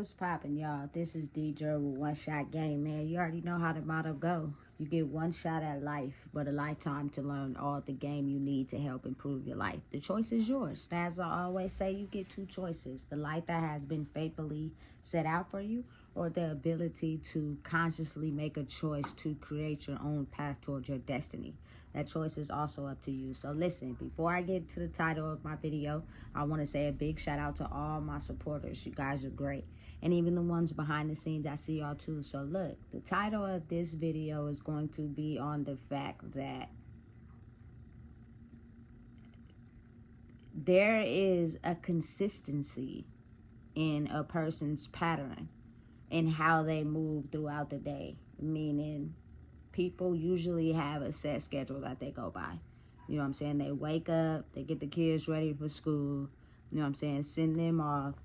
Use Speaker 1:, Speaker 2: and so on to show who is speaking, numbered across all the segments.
Speaker 1: What's poppin', y'all? This is DJ with One Shot Game, man. You already know how the motto go. You get one shot at life, but a lifetime to learn all the game you need to help improve your life. The choice is yours. As I always say, you get two choices. The life that has been faithfully set out for you, or the ability to consciously make a choice to create your own path towards your destiny. That choice is also up to you. So listen, before I get to the title of my video, I want to say a big shout out to all my supporters. You guys are great. And even the ones behind the scenes, I see y'all too. So look, the title of this video is going to be on the fact that there is a consistency in a person's pattern in how they move throughout the day. Meaning, people usually have a set schedule that they go by. You know what I'm saying? They wake up, they get the kids ready for school, you know what I'm saying, send them off,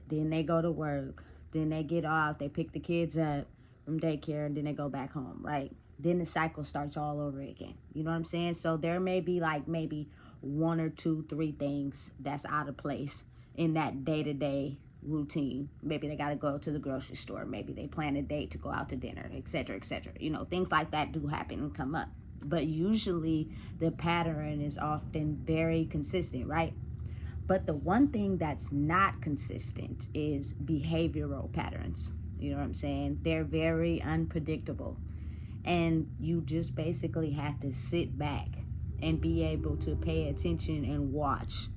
Speaker 1: then they go to work, then they get off, they pick the kids up from daycare, and then they go back home, right? Then the cycle starts all over again. You know what I'm saying? So there may be like maybe one or two, three things that's out of place in that day-to-day routine. Maybe they got to go to the grocery store. Maybe they plan a date to go out to dinner, etc., etc. You know, things like that do happen and come up. But usually the pattern is often very consistent, right? But the one thing that's not consistent is behavioral patterns. You know what I'm saying? They're very unpredictable. And you just basically have to sit back and be able to pay attention and watch.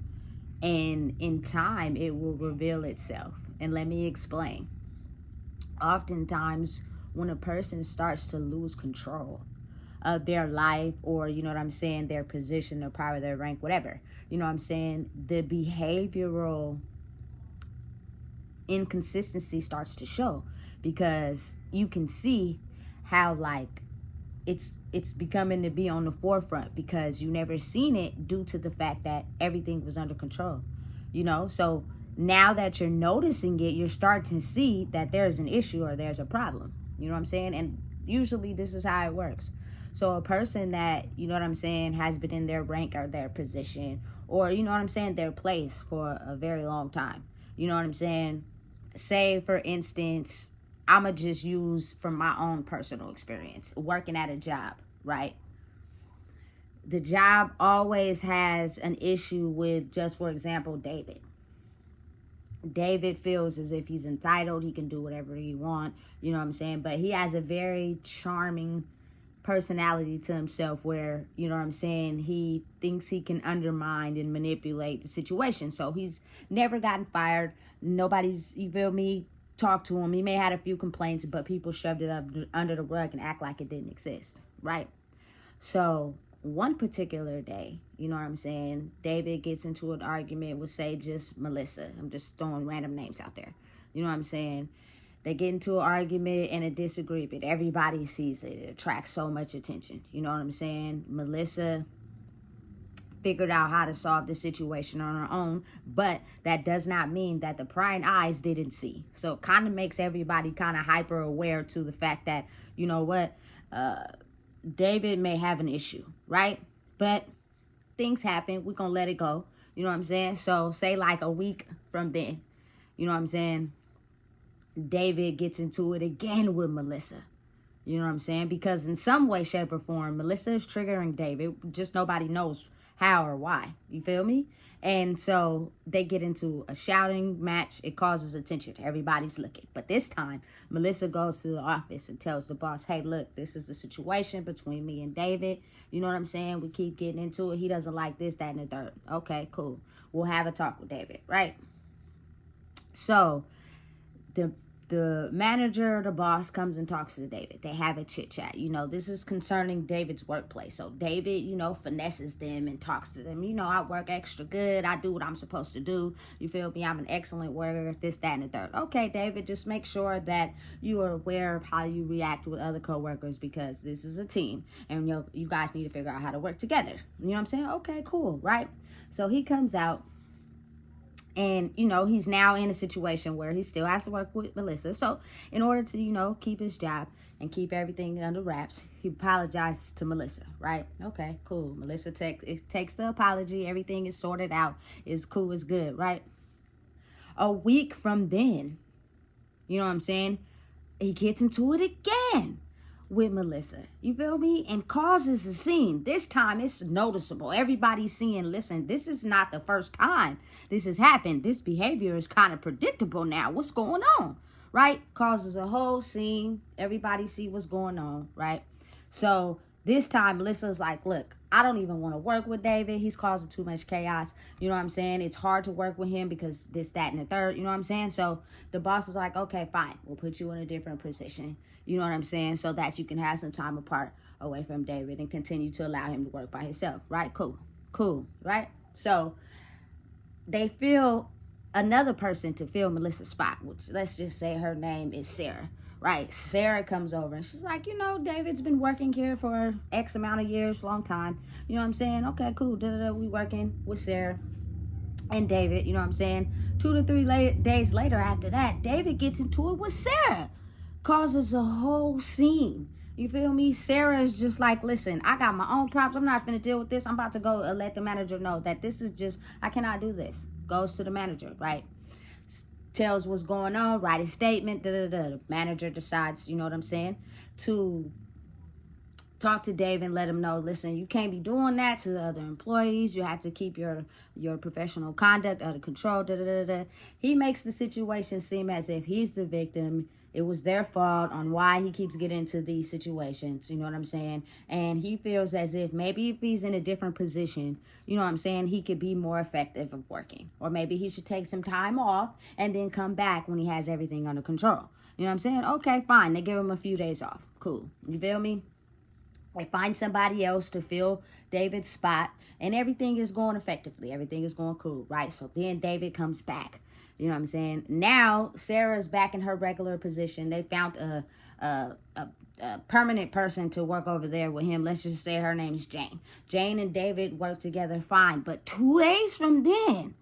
Speaker 1: And in time, it will reveal itself. And let me explain. Oftentimes, when a person starts to lose control of their life, or, you know what I'm saying, their position, their power, their rank, whatever, you know what I'm saying, the behavioral inconsistency starts to show, because you can see how like it's becoming to be on the forefront, because you never seen it due to the fact that everything was under control, you know. So now that you're noticing it, you're starting to see that there's an issue or there's a problem, you know what I'm saying. And usually this is how it works. So a person that, you know what I'm saying, has been in their rank or their position, or, you know what I'm saying, their place for a very long time, you know what I'm saying. Say for instance, I'ma just use from my own personal experience, working at a job, right? The job always has an issue with, just for example, David. David feels as if he's entitled, he can do whatever he wants, you know what I'm saying? But he has a very charming personality to himself where, you know what I'm saying, he thinks he can undermine and manipulate the situation. So he's never gotten fired. Nobody's, you feel me, talked to him. He may have had a few complaints, but people shoved it up under the rug and act like it didn't exist, right? So one particular day, you know what I'm saying, David gets into an argument with, say, just Melissa. I'm just throwing random names out there. You know what I'm saying? They get into an argument and a disagreement. Everybody sees it. It attracts so much attention. You know what I'm saying? Melissa figured out how to solve the situation on her own, but that does not mean that the prying eyes didn't see. So it kind of makes everybody kind of hyper aware to the fact that, you know what, David may have an issue, right? But things happen. We're going to let it go. You know what I'm saying? So say like a week from then, you know what I'm saying, David gets into it again with Melissa. You know what I'm saying? Because in some way, shape, or form, Melissa is triggering David. Just nobody knows how or why. You feel me? And so they get into a shouting match. It causes attention. Everybody's looking. But this time, Melissa goes to the office and tells the boss, hey, look, this is the situation between me and David. You know what I'm saying? We keep getting into it. He doesn't like this, that, and the third. Okay, cool. We'll have a talk with David, right? So the manager, the boss, comes and talks to David. They have a chit chat. You know, this is concerning David's workplace. So David, you know, finesses them and talks to them. You know, I work extra good. I do what I'm supposed to do. You feel me? I'm an excellent worker, this, that, and the third. Okay, David, just make sure that you are aware of how you react with other coworkers, because this is a team and you guys need to figure out how to work together. You know what I'm saying? Okay, cool, right? So he comes out. And, you know, he's now in a situation where he still has to work with Melissa. So in order to, you know, keep his job and keep everything under wraps, he apologizes to Melissa, right? Okay, cool. Melissa takes the apology. Everything is sorted out. It's cool. It's good, right? A week from then, You know what I'm saying? He gets into it again with Melissa. You feel me? And causes a scene. This time it's noticeable. Everybody's seeing, listen, this is not the first time this has happened. This behavior is kind of predictable now. What's going on? Right? Causes a whole scene. Everybody see what's going on, right? So this time Melissa's like, look, I don't even want to work with David. He's causing too much chaos. You know what I'm saying? It's hard to work with him because this, that, and the third. You know what I'm saying? So the boss is like, okay, fine. We'll put you in a different position. You know what I'm saying? So that you can have some time apart away from David and continue to allow him to work by himself. Right? Cool. Right? So they feel another person to fill Melissa's spot, which let's just say her name is Sarah. Right, Sarah comes over and she's like, David's been working here for X amount of years, long time. You know what I'm saying? Okay, cool. We working with Sarah and David. You know what I'm saying? 2 to 3 days later after that, David gets into it with Sarah, causes a whole scene. You feel me? Sarah is just like, listen, I got my own problems. I'm not finna deal with this. I'm about to go let the manager know that this is just, I cannot do this. Goes to the manager, right? Tells what's going on, write a statement, The manager decides, you know what I'm saying, to talk to Dave and let him know, listen, you can't be doing that to the other employees. You have to keep your professional conduct under control. He makes the situation seem as if he's the victim. It was their fault on why he keeps getting into these situations. You know what I'm saying? And he feels as if maybe if he's in a different position, you know what I'm saying, he could be more effective of working. Or maybe he should take some time off and then come back when he has everything under control. You know what I'm saying? Okay, fine. They give him a few days off. Cool. You feel me? They find somebody else to fill David's spot, and everything is going effectively. Everything is going cool, right? So then David comes back. You know what I'm saying? Now Sarah's back in her regular position. They found a permanent person to work over there with him. Let's just say her name is Jane. Jane and David work together fine, but 2 days from then,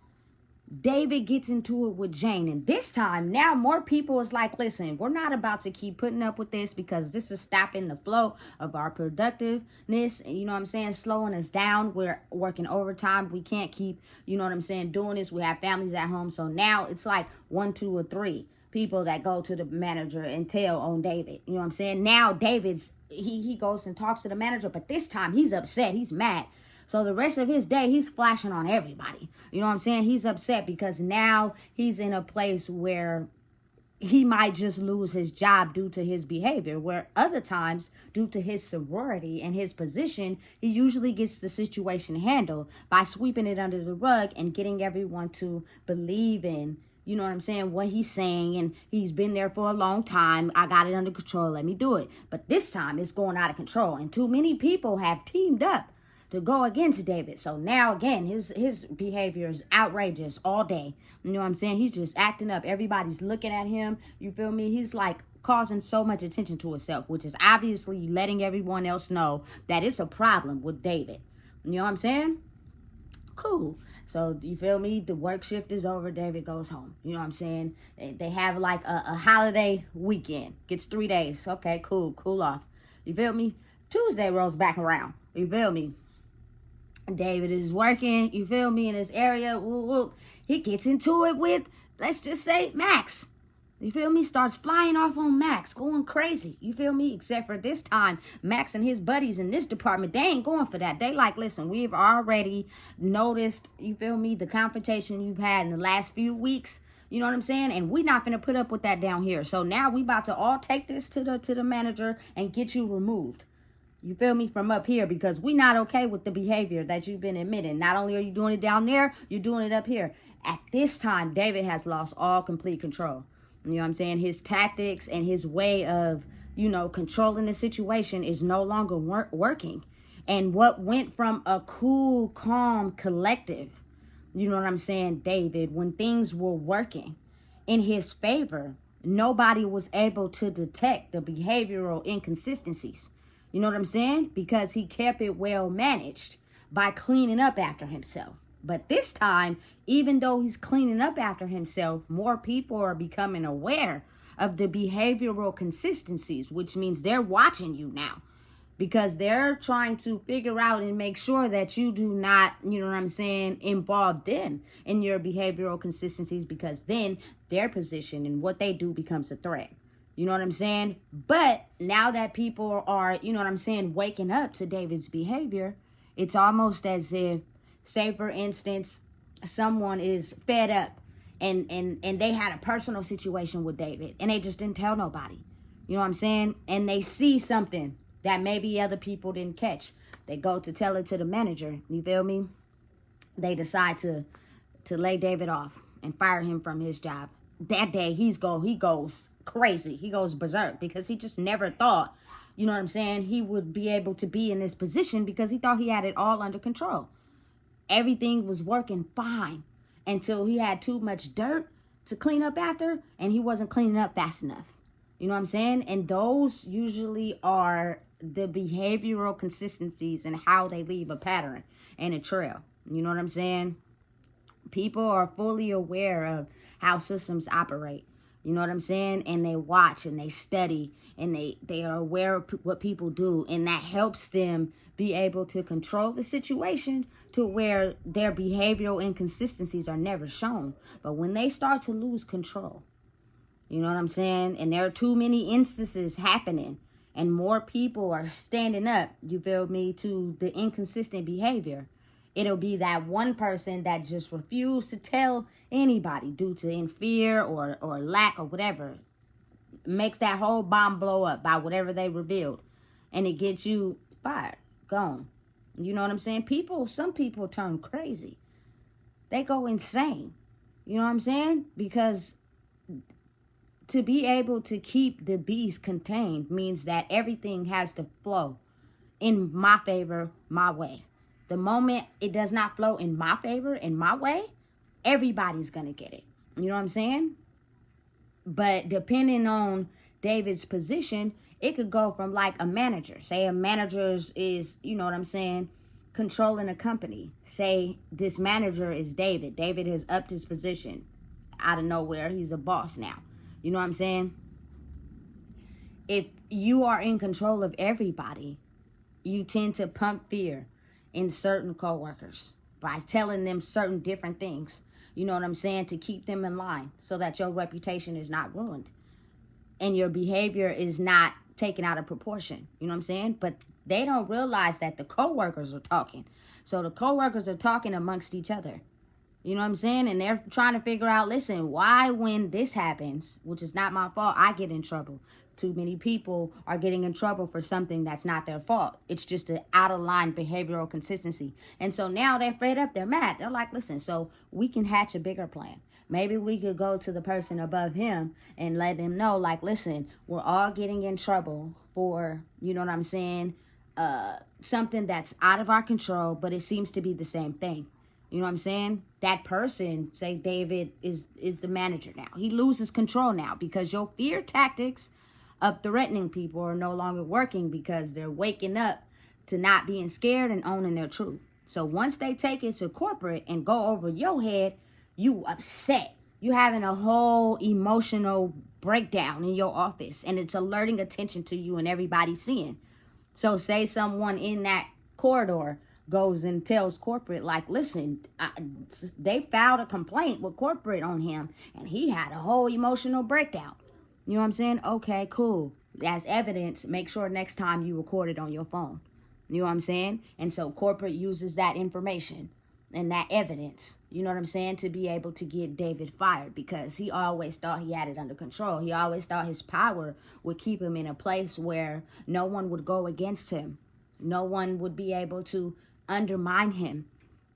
Speaker 1: David gets into it with Jane. And this time, now more people is like, listen, we're not about to keep putting up with this because this is stopping the flow of our productiveness. You know what I'm saying? Slowing us down. We're working overtime. We can't keep, you know what I'm saying, doing this. We have families at home. So now it's like 1, 2, or 3 people that go to the manager and tell on David. You know what I'm saying? Now David's, he goes and talks to the manager, but this time he's upset. He's mad. So the rest of his day, he's flashing on everybody. You know what I'm saying? He's upset because now he's in a place where he might just lose his job due to his behavior, where other times, due to his sorority and his position, he usually gets the situation handled by sweeping it under the rug and getting everyone to believe in, you know what I'm saying, what he's saying, and he's been there for a long time. I got it under control. Let me do it. But this time it's going out of control, and too many people have teamed up to go against David. So now again, his behavior is outrageous all day. You know what I'm saying? He's just acting up. Everybody's looking at him. You feel me? He's like causing so much attention to himself, which is obviously letting everyone else know that it's a problem with David. You know what I'm saying? Cool. So you feel me? The work shift is over. David goes home. You know what I'm saying? They have like a holiday weekend. Gets 3 days. Okay, cool. Cool off. You feel me? Tuesday rolls back around. You feel me? David is working, you feel me, in this area. He gets into it with, let's just say, Max. You feel me? Starts flying off on Max, going crazy. You feel me? Except for this time, Max and his buddies in this department, they ain't going for that. They like, listen, we've already noticed, you feel me, the confrontation you've had in the last few weeks. You know what I'm saying? And we not finna put up with that down here. So now we about to all take this to the manager and get you removed. You feel me, from up here, because we not okay with the behavior that you've been admitting. Not only are you doing it down there, you're doing it up here. At this time, David has lost all complete control. You know what I'm saying? His tactics and his way of, controlling the situation is no longer working. And what went from a cool, calm, collective, you know what I'm saying, David, when things were working in his favor, nobody was able to detect the behavioral inconsistencies. You know what I'm saying? Because he kept it well managed by cleaning up after himself. But this time, even though he's cleaning up after himself, more people are becoming aware of the behavioral consistencies, which means they're watching you now. because they're trying to figure out and make sure that you do not, you know what I'm saying, involve them in your behavioral consistencies, because then their position and what they do becomes a threat. You know what I'm saying? But now that people are, you know what I'm saying, waking up to David's behavior, it's almost as if, say for instance, someone is fed up and they had a personal situation with David and they just didn't tell nobody. You know what I'm saying? And they see something that maybe other people didn't catch. They go to tell it to the manager. You feel me? They decide to lay David off and fire him from his job. That day he goes crazy. He goes berserk because he just never thought, you know what I'm saying, he would be able to be in this position, because he thought he had it all under control. Everything was working fine until he had too much dirt to clean up after, and he wasn't cleaning up fast enough. You know what I'm saying? And those usually are the behavioral consistencies and how they leave a pattern and a trail. You know what I'm saying? People are fully aware of how systems operate. You know what I'm saying? And they watch and they study and they are aware of what people do. And that helps them be able to control the situation to where their behavioral inconsistencies are never shown. But when they start to lose control, you know what I'm saying, and there are too many instances happening and more people are standing up, you feel me, to the inconsistent behavior, it'll be that one person that just refused to tell anybody due to in fear or lack or whatever, makes that whole bomb blow up by whatever they revealed, and it gets you fired, gone. You know what I'm saying? Some people turn crazy. They go insane. You know what I'm saying? Because to be able to keep the beast contained means that everything has to flow in my favor, my way. The moment it does not flow in my favor, in my way, everybody's going to get it. You know what I'm saying? But depending on David's position, it could go from like a manager. Say a manager is, you know what I'm saying, controlling a company. Say this manager is David. David has upped his position out of nowhere. He's a boss now. You know what I'm saying? If you are in control of everybody, you tend to pump fear in certain coworkers by telling them certain different things. You know what I'm saying? To keep them in line so that your reputation is not ruined and your behavior is not taken out of proportion. You know what I'm saying? But they don't realize that the coworkers are talking. So the coworkers are talking amongst each other. You know what I'm saying? And they're trying to figure out, listen, why when this happens, which is not my fault, I get in trouble. Too many people are getting in trouble for something that's not their fault. It's just an out of line behavioral consistency. And so now they're fed up, they're mad. They're like, listen, so we can hatch a bigger plan. Maybe we could go to the person above him and let them know, like, listen, we're all getting in trouble for, you know what I'm saying, something that's out of our control, but it seems to be the same thing. You know what I'm saying? That person, say David, is the manager now. He loses control now because your fear tactics of threatening people are no longer working because they're waking up to not being scared and owning their truth. So once they take it to corporate and go over your head, you upset. You having a whole emotional breakdown in your office, and it's alerting attention to you and everybody seeing. So say someone in that corridor goes and tells corporate, like, listen, they filed a complaint with corporate on him and he had a whole emotional breakdown. You know what I'm saying? Okay, cool. As evidence, make sure next time you record it on your phone. You know what I'm saying? And so corporate uses that information and that evidence, you know what I'm saying, to be able to get David fired, because he always thought he had it under control. He always thought his power would keep him in a place where no one would go against him. No one would be able to undermine him.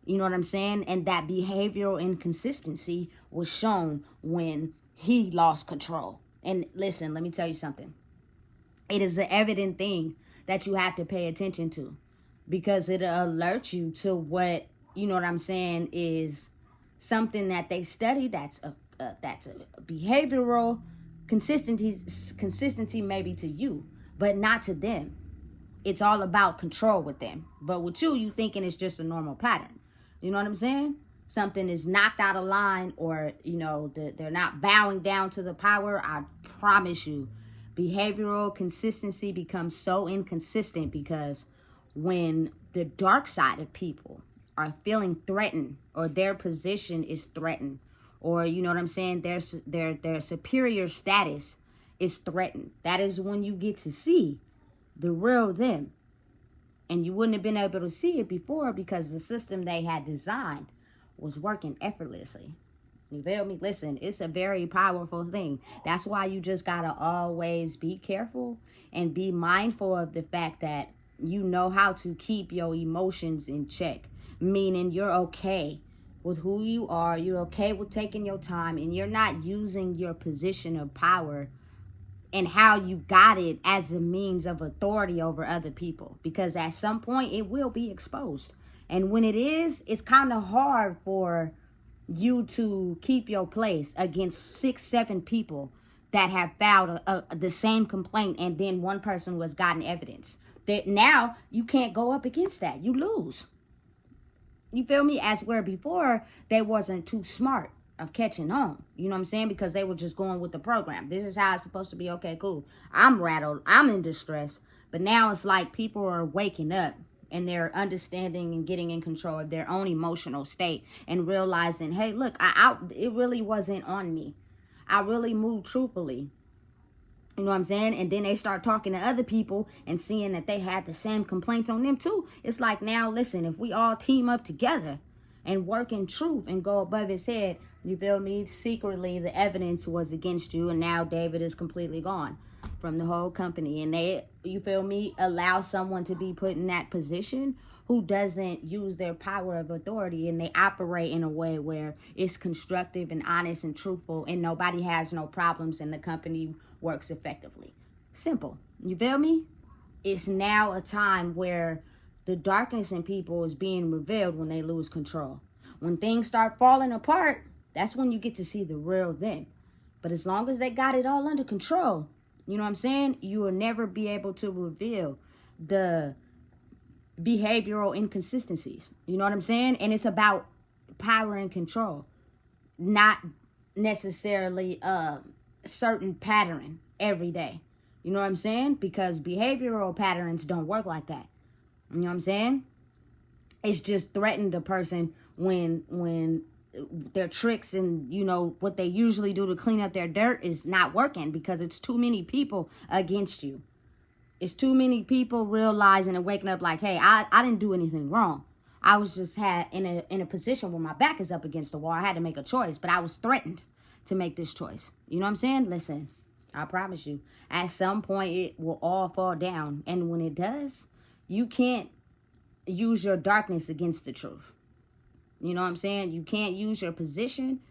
Speaker 1: You know what I'm saying? And that behavioral inconsistency was shown when he lost control. And listen, let me tell you something. It is an evident thing that you have to pay attention to, because it'll alert you to what, you know what I'm saying, is something that they study that's a behavioral consistency maybe to you, but not to them. It's all about control with them. But with you thinking it's just a normal pattern. You know what I'm saying? Something is knocked out of line, or, you know, they're not bowing down to the power. I promise you, Behavioral consistency becomes so inconsistent because when the dark side of people are feeling threatened, or their position is threatened, or you know what I'm saying, their superior status is threatened, that is when you get to see the real them. And you wouldn't have been able to see it before because the system they had designed was working effortlessly. You feel me? Listen, it's a very powerful thing. That's why you just gotta always be careful and be mindful of the fact that you know how to keep your emotions in check. Meaning you're okay with who you are, you're okay with taking your time, and you're not using your position of power and how you got it as a means of authority over other people. Because at some point it will be exposed. And when it is, it's kind of hard for you to keep your place against 6-7 people that have filed the same complaint, and then one person was gotten evidence. That now you can't go up against that. You lose. You feel me? As where before they wasn't too smart of catching on. You know what I'm saying? Because they were just going with the program. This is how it's supposed to be. Okay, cool. I'm rattled. I'm in distress. But now it's like people are waking up and they're understanding and getting in control of their own emotional state and realizing, hey, look, it really wasn't on me. I really moved truthfully. You know what I'm saying? And then they start talking to other people and seeing that they had the same complaints on them too. It's like, now listen, if we all team up together and work in truth and go above his head, you feel me? Secretly, the evidence was against you, and now David is completely gone from the whole company. And they, you feel me, allow someone to be put in that position who doesn't use their power of authority, and they operate in a way where it's constructive and honest and truthful, and nobody has no problems, and the company works effectively. Simple. You feel me? It's now a time where the darkness in people is being revealed when they lose control. When things start falling apart, that's when you get to see the real them. But as long as they got it all under control, you know what I'm saying, you will never be able to reveal the behavioral inconsistencies. You know what I'm saying? And it's about power and control, not necessarily a certain pattern every day. You know what I'm saying? Because behavioral patterns don't work like that. You know what I'm saying? It's just threaten the person when their tricks and, you know, what they usually do to clean up their dirt is not working because it's too many people against you. It's too many people realizing and waking up like, hey, I didn't do anything wrong. I was just in a position where my back is up against the wall. I had to make a choice, but I was threatened to make this choice. You know what I'm saying? Listen, I promise you, at some point it will all fall down. And when it does, you can't use your darkness against the truth. You know what I'm saying? You can't use your position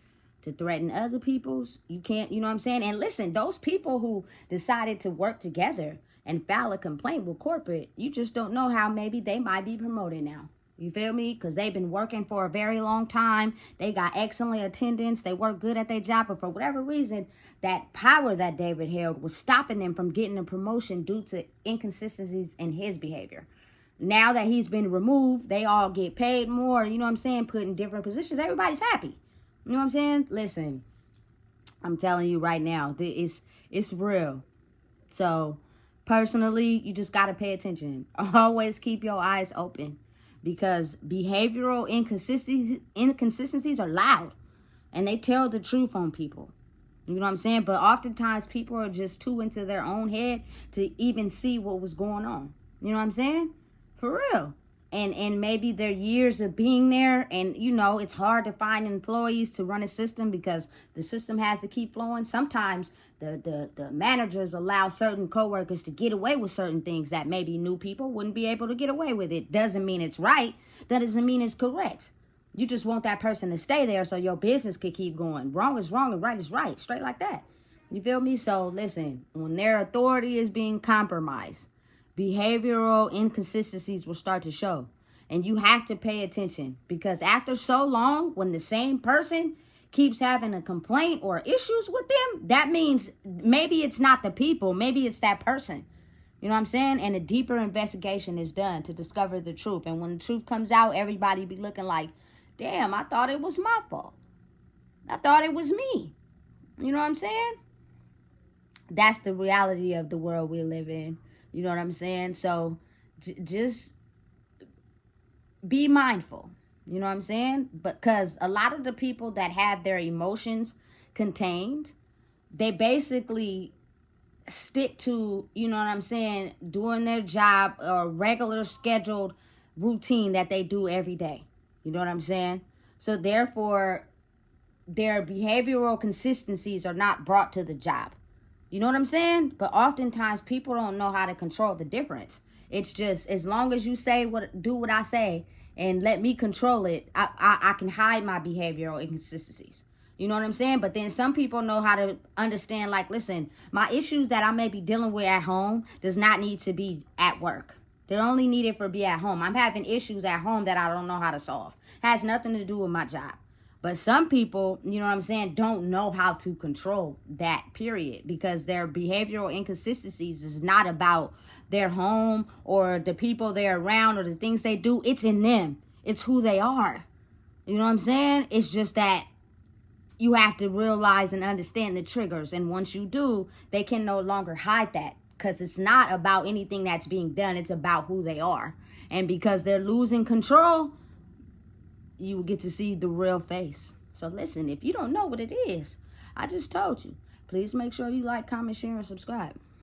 Speaker 1: to threaten other people's. You can't, you know what I'm saying? And listen, those people who decided to work together and file a complaint with corporate, you just don't know how maybe they might be promoted now. You feel me? Because they've been working for a very long time. They got excellent attendance. They work good at their job. But for whatever reason, that power that David held was stopping them from getting a promotion due to inconsistencies in his behavior. Now that he's been removed, they all get paid more, you know what I'm saying, put in different positions. Everybody's happy. You know what I'm saying? Listen, I'm telling you right now, it's real. So, personally, you just got to pay attention. Always keep your eyes open because behavioral inconsistencies are loud and they tell the truth on people. You know what I'm saying? But oftentimes people are just too into their own head to even see what was going on. You know what I'm saying? For real. And maybe their years of being there, and you know, it's hard to find employees to run a system because the system has to keep flowing. Sometimes the managers allow certain coworkers to get away with certain things that maybe new people wouldn't be able to get away with. It doesn't mean it's right. That doesn't mean it's correct. You just want that person to stay there so your business could keep going. Wrong is wrong and right is right. Straight like that. You feel me? So listen, when their authority is being compromised, behavioral inconsistencies will start to show. And you have to pay attention because after so long, when the same person keeps having a complaint or issues with them, that means maybe it's not the people, maybe it's that person. You know what I'm saying? And a deeper investigation is done to discover the truth. And when the truth comes out, everybody be looking like, damn, I thought it was my fault. I thought it was me. You know what I'm saying? that's the reality of the world we live in. You know what I'm saying? So just be mindful. You know what I'm saying? Because a lot of the people that have their emotions contained, they basically stick to, you know what I'm saying, doing their job or regular scheduled routine that they do every day. You know what I'm saying? So therefore, their behavioral consistencies are not brought to the job. You know what I'm saying? But oftentimes people don't know how to control the difference. It's just as long as you say do what I say and let me control it, I can hide my behavioral inconsistencies. You know what I'm saying? But then some people know how to understand, like, listen, my issues that I may be dealing with at home does not need to be at work. They're only needed for be at home. I'm having issues at home that I don't know how to solve. Has nothing to do with my job. But some people, you know what I'm saying, don't know how to control that, period, because their behavioral inconsistencies is not about their home or the people they're around or the things they do. It's in them. It's who they are. You know what I'm saying? It's just that you have to realize and understand the triggers. And once you do, they can no longer hide that, because it's not about anything that's being done. It's about who they are. And because they're losing control, you will get to see the real face. So listen, if you don't know what it is, I just told you. Please make sure you like, comment, share, and subscribe.